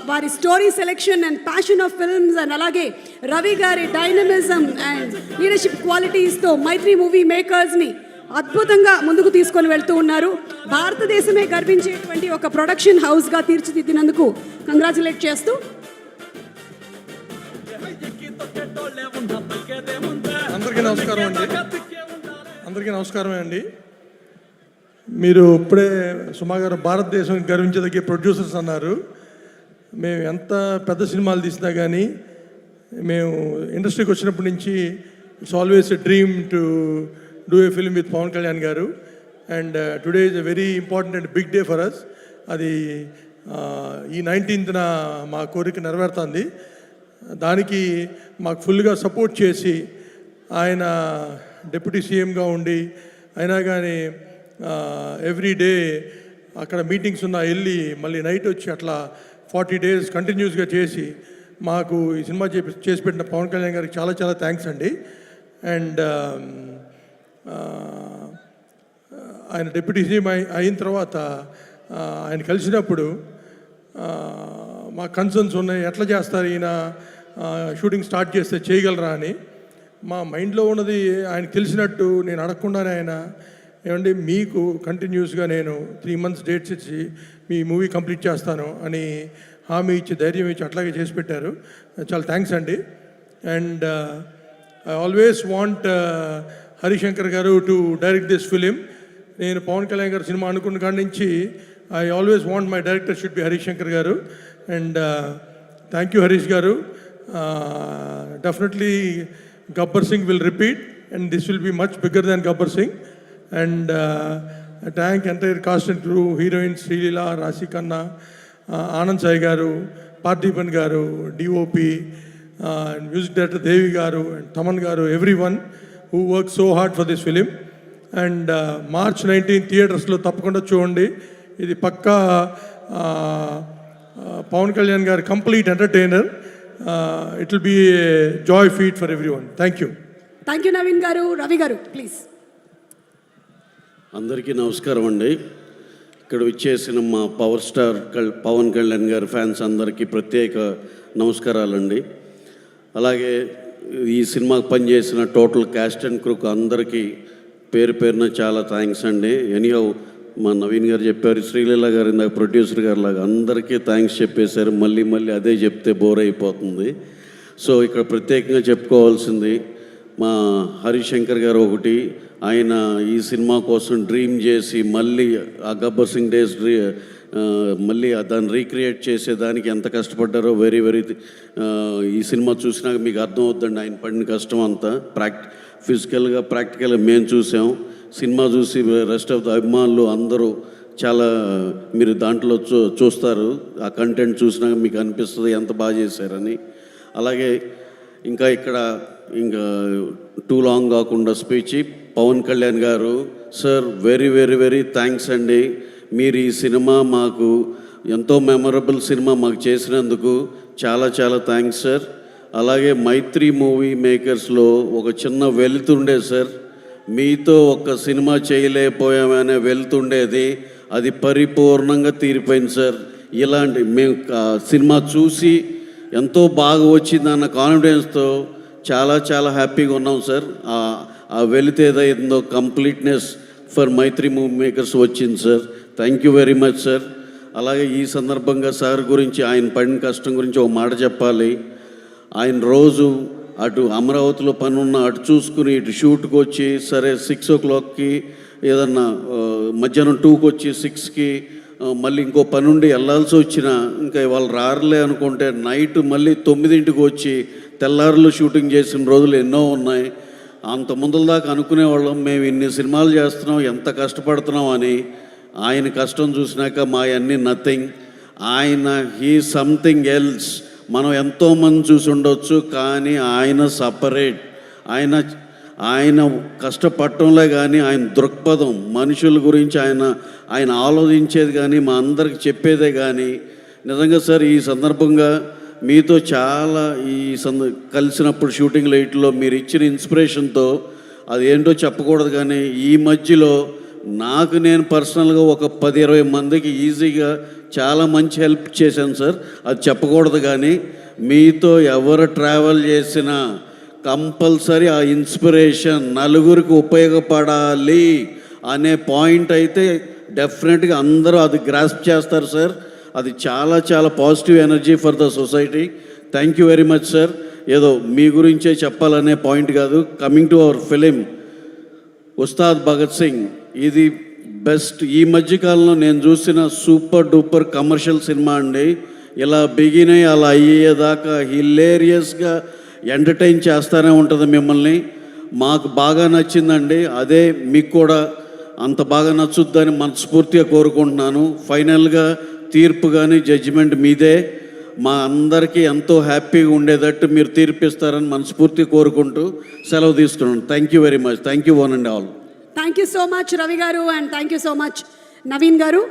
వారి story selection and passion of films and అలాగే రవి గారి డైనమిజం అండ్ లీడర్షిప్ క్వాలిటీస్తో మైత్రి మూవీ మేకర్స్ని అద్భుతంగా ముందుకు తీసుకొని వెళ్తూ ఉన్నారు. భారతదేశమే గర్వించేటువంటి ఒక ప్రొడక్షన్ హౌస్గా తీర్చిదిద్దినందుకు కంగ్రాచులేట్ చేస్తూ అందరికీ నమస్కారం అండి. మీరు ఇప్పుడే సుమా గారు భారతదేశం గర్వించదగ్గ ప్రొడ్యూసర్స్ అన్నారు. మేము ఎంత పెద్ద సినిమాలు తీసినా కానీ మేము ఇండస్ట్రీకి వచ్చినప్పటి నుంచి it's always a dream to do a film with Pawan Kalyan గారు. And today is a very important and big day for us. అది ఈ 19th మా కోరిక నెరవేరుతుంది. దానికి మాకు ఫుల్గా సపోర్ట్ చేసి ఆయన డిప్యూటీ సీఎంగా ఉండి అయినా కానీ ఎవ్రీ డే అక్కడ మీటింగ్స్ ఉన్నా వెళ్ళి మళ్ళీ నైట్ వచ్చి అట్లా 40 days కంటిన్యూస్గా చేసి మాకు ఈ సినిమా చేసి పెట్టిన పవన్ కళ్యాణ్ గారికి చాలా చాలా థ్యాంక్స్ అండి. అండ్ ఆయన డిప్యూటీ సీఎం అయిన తర్వాత ఆయన కలిసినప్పుడు మా కన్సర్న్స్ ఉన్నాయి, ఎట్లా చేస్తారు ఈయన షూటింగ్ స్టార్ట్ చేస్తే చేయగలరా అని. మా మైండ్లో ఉన్నది ఆయనకు తెలిసినట్టు నేను అడగకుండానే ఆయన ఏమండి మీకు కంటిన్యూస్గా నేను 3 months డేట్స్ ఇచ్చి మీ మూవీ కంప్లీట్ చేస్తాను అని హామీ ఇచ్చి ధైర్యం ఇచ్చి అట్లాగే చేసి పెట్టారు. చాలా థ్యాంక్స్ అండి. And I always want Harishankar గారు టు డైరెక్ట్ దిస్ ఫిలిం. నేను పవన్ కళ్యాణ్ గారు సినిమా అనుకున్న కాడి నుంచి I always want my director should be Harishankar గారు. అండ్ థ్యాంక్ యూ హరీష్ గారు. Definitely Gabbar Singh will repeat and this will be much bigger than Gabbar Singh. And thank entire cast and crew, heroines Srilila, Rasi Khanna, Anand Sai garu, Parthiban garu, DOP, and music director Devi garu and Taman garu, everyone who worked so hard for this film. And March 19th theatres lo tappakunda chudandi. Idi pakka Pawan Kalyan garu complete entertainer. It will be a joy feed for everyone. Thank you. Thank you Naveen garu. Ravi garu please. అందరికీ నమస్కారం అండి. ఇక్కడ విచ్చేసిన మా power star Pawan Kalyan గారి fans అందరికీ ప్రత్యేక నమస్కారాలండి. అలాగే ఈ సినిమాకి పనిచేసిన టోటల్ క్యాస్ట్ అండ్ క్రూకు అందరికీ పేరు పేరున చాలా థ్యాంక్స్ అండి. ఎనీహౌ మా నవీన్ గారు చెప్పారు, శ్రీలీల గారు ఇందాక ప్రొడ్యూసర్ గారు లాగా అందరికీ థ్యాంక్స్ చెప్పేశారు. మళ్ళీ మళ్ళీ అదే చెప్తే బోర్ అయిపోతుంది. సో ఇక్కడ ప్రత్యేకంగా చెప్పుకోవాల్సింది మా హరిశంకర్ గారు ఒకటి. ఆయన ఈ సినిమా కోసం డ్రీమ్ చేసి మళ్ళీ ఆ గబ్బర్ సింగ్ డేస్ మళ్ళీ దాన్ని రీక్రియేట్ చేసేదానికి ఎంత కష్టపడ్డారో వెరీ వెరీ ఈ సినిమా చూసినాక మీకు అర్థం అవుతుందండి ఆయన పడిన కష్టం అంతా. ఫిజికల్గా ప్రాక్టికల్గా మేము చూసాం. సినిమా చూసి రెస్ట్ ఆఫ్ ద అభిమానులు అందరూ చాలా మీరు దాంట్లో చూస్తారు. ఆ కంటెంట్ చూసినాక మీకు అనిపిస్తుంది ఎంత బాగా చేశారని. అలాగే ఇంకా ఇక్కడ ఇంకా టూ లాంగ్ కాకుండా స్పీచ్ పవన్ కళ్యాణ్ గారు sir very very very thanks అండి. మీరు ఈ సినిమా మాకు ఎంతో మెమరబుల్ సినిమా మాకు చేసినందుకు చాలా చాలా థ్యాంక్స్ సార్. అలాగే మైత్రి మూవీ మేకర్స్లో ఒక చిన్న వెళ్తుండే సార్, మీతో ఒక్క సినిమా చేయలేకపోయామనే వెళ్తుండేది, అది పరిపూర్ణంగా తీరిపోయింది సార్. ఇలాంటి మేము సినిమా చూసి ఎంతో బాగా వచ్చిందన్న కాన్ఫిడెన్స్తో చాలా చాలా హ్యాపీగా ఉన్నాం సార్. ఆ వెలితే ఏదైందో completeness for Mythri movie makers వచ్చింది sir. Thank you very much sir. అలాగే ఈ సందర్భంగా సార్ గురించి ఆయన పడిన కష్టం గురించి ఒక మాట చెప్పాలి. ఆయన రోజు అటు అమరావతిలో పని ఉన్న అటు చూసుకుని ఇటు షూట్కి వచ్చి సరే 6 o'clockకి ఏదన్నా మధ్యాహ్నం 2కి వచ్చి 6కి మళ్ళీ ఇంకో పని ఉండి వెళ్ళాల్సి వచ్చినా ఇంకా వాళ్ళు రారులే అనుకుంటే నైట్ మళ్ళీ 9ంటికి వచ్చి తెల్లారులు షూటింగ్ చేసిన రోజులు ఎన్నో ఉన్నాయి. అంత ముందుల దాకా అనుకునేవాళ్ళం మేము ఇన్ని సినిమాలు చేస్తున్నాం ఎంత కష్టపడుతున్నాం అని. ఆయన కష్టం చూసినాక మా అన్నీ నథింగ్. ఆయన హీ సంథింగ్ ఎల్స్. మనం ఎంతోమంది చూసి ఉండొచ్చు కానీ ఆయన సపరేట్. ఆయన కష్టపడటంలో కానీ ఆయన దృక్పథం మనుషుల గురించి ఆయన ఆలోచించేది కానీ మా అందరికి చెప్పేదే కానీ నిజంగా సార్ ఈ సందర్భంగా మీతో చాలా కలిసినప్పుడు షూటింగ్ లైట్లో మీరు ఇచ్చిన ఇన్స్పిరేషన్తో అది ఏంటో చెప్పకూడదు కానీ ఈ మధ్యలో నాకు నేను పర్సనల్గా ఒక 10-20 మందికి ఈజీగా చాలా మంచి హెల్ప్ చేశాను సార్. అది చెప్పకూడదు కానీ మీతో ఎవరు ట్రావెల్ చేసినా కంపల్సరీ ఆ ఇన్స్పిరేషన్ నలుగురికి ఉపయోగపడాలి అనే పాయింట్ అయితే డెఫినెట్గా అందరూ అది గ్రాస్ప్ చేస్తారు సార్. అది చాలా చాలా positive energy for the society. Thank you very much sir. ఏదో మీ గురించే చెప్పాలనే పాయింట్ కాదు. Coming to our film Ustad Bhagat Singh, ఇది బెస్ట్ ఈ మధ్యకాలంలో నేను చూసిన సూపర్ డూపర్ కమర్షియల్ సినిమా అండి. ఇలా బిగిన్ అయ్యి అలా అయ్యేదాకా హిలేరియస్గా ఎంటర్టైన్ చేస్తూనే ఉంటుంది మిమ్మల్ని. మాకు బాగా నచ్చిందండి. అదే మీకు కూడా అంత బాగా నచ్చుద్దని మనస్ఫూర్తిగా కోరుకుంటున్నాను. ఫైనల్గా తీర్పు కానీ జడ్జిమెంట్ మీదే. మా అందరికీ ఎంతో హ్యాపీగా ఉండేటట్టు మీరు తీర్పిస్తారని మనస్ఫూర్తిగా కోరుకుంటూ సెలవు తీసుకున్నాను. Thank you very much. Thank you one and all. Thank you so much Ravi garu and thank you so much Naveen గారు.